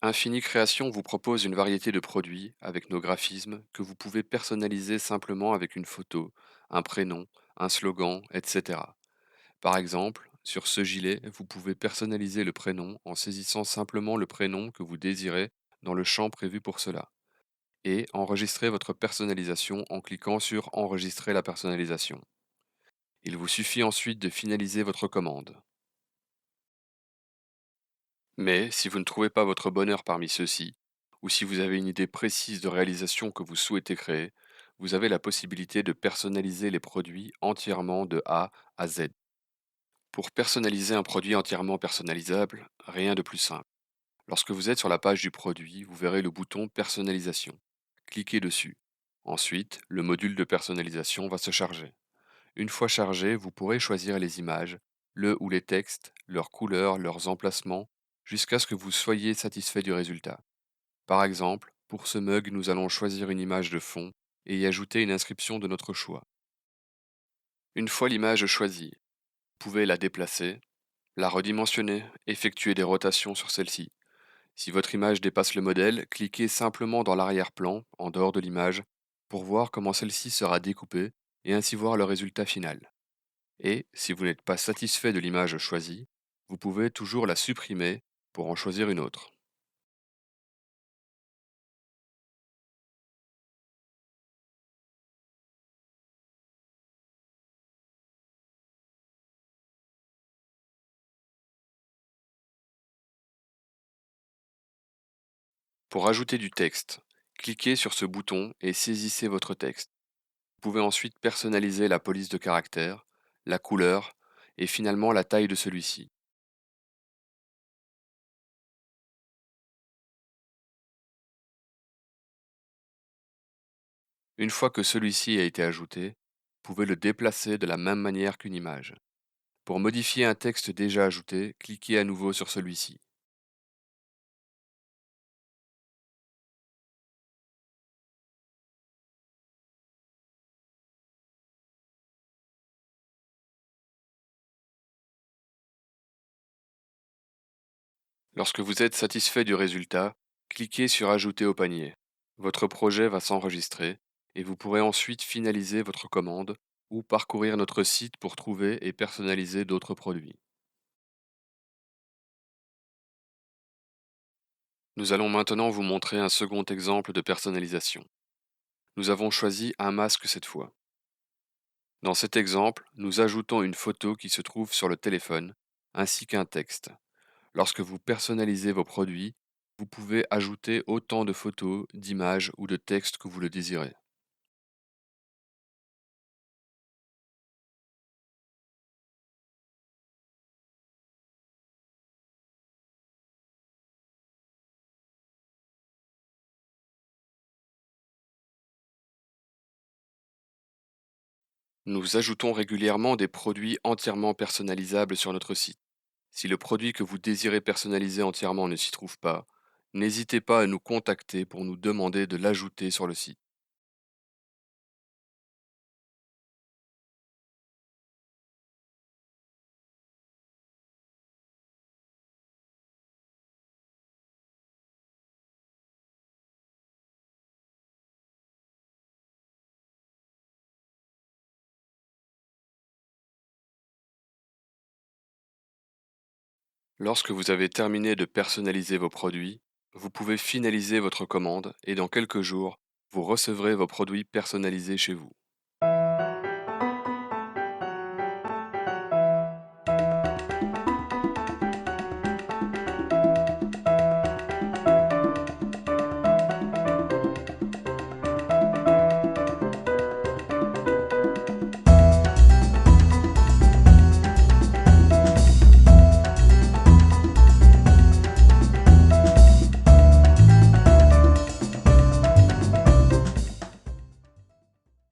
Infini Création vous propose une variété de produits avec nos graphismes que vous pouvez personnaliser simplement avec une photo, un prénom, un slogan, etc. Par exemple, sur ce gilet, vous pouvez personnaliser le prénom en saisissant simplement le prénom que vous désirez dans le champ prévu pour cela, et enregistrer votre personnalisation en cliquant sur Enregistrer la personnalisation. Il vous suffit ensuite de finaliser votre commande. Mais si vous ne trouvez pas votre bonheur parmi ceux-ci, ou si vous avez une idée précise de réalisation que vous souhaitez créer, vous avez la possibilité de personnaliser les produits entièrement de A à Z. Pour personnaliser un produit entièrement personnalisable, rien de plus simple. Lorsque vous êtes sur la page du produit, vous verrez le bouton Personnalisation. Cliquez dessus. Ensuite, le module de personnalisation va se charger. Une fois chargé, vous pourrez choisir les images, le ou les textes, leurs couleurs, leurs emplacements, jusqu'à ce que vous soyez satisfait du résultat. Par exemple, pour ce mug, nous allons choisir une image de fond et y ajouter une inscription de notre choix. Une fois l'image choisie, vous pouvez la déplacer, la redimensionner, effectuer des rotations sur celle-ci. Si votre image dépasse le modèle, cliquez simplement dans l'arrière-plan, en dehors de l'image, pour voir comment celle-ci sera découpée et ainsi voir le résultat final. Et si vous n'êtes pas satisfait de l'image choisie, vous pouvez toujours la supprimer pour en choisir une autre. Pour ajouter du texte, cliquez sur ce bouton et saisissez votre texte. Vous pouvez ensuite personnaliser la police de caractère, la couleur et finalement la taille de celui-ci. Une fois que celui-ci a été ajouté, vous pouvez le déplacer de la même manière qu'une image. Pour modifier un texte déjà ajouté, cliquez à nouveau sur celui-ci. Lorsque vous êtes satisfait du résultat, cliquez sur Ajouter au panier. Votre projet va s'enregistrer et vous pourrez ensuite finaliser votre commande ou parcourir notre site pour trouver et personnaliser d'autres produits. Nous allons maintenant vous montrer un second exemple de personnalisation. Nous avons choisi un masque cette fois. Dans cet exemple, nous ajoutons une photo qui se trouve sur le téléphone, ainsi qu'un texte. Lorsque vous personnalisez vos produits, vous pouvez ajouter autant de photos, d'images ou de textes que vous le désirez. Nous ajoutons régulièrement des produits entièrement personnalisables sur notre site. Si le produit que vous désirez personnaliser entièrement ne s'y trouve pas, n'hésitez pas à nous contacter pour nous demander de l'ajouter sur le site. Lorsque vous avez terminé de personnaliser vos produits, vous pouvez finaliser votre commande et dans quelques jours, vous recevrez vos produits personnalisés chez vous.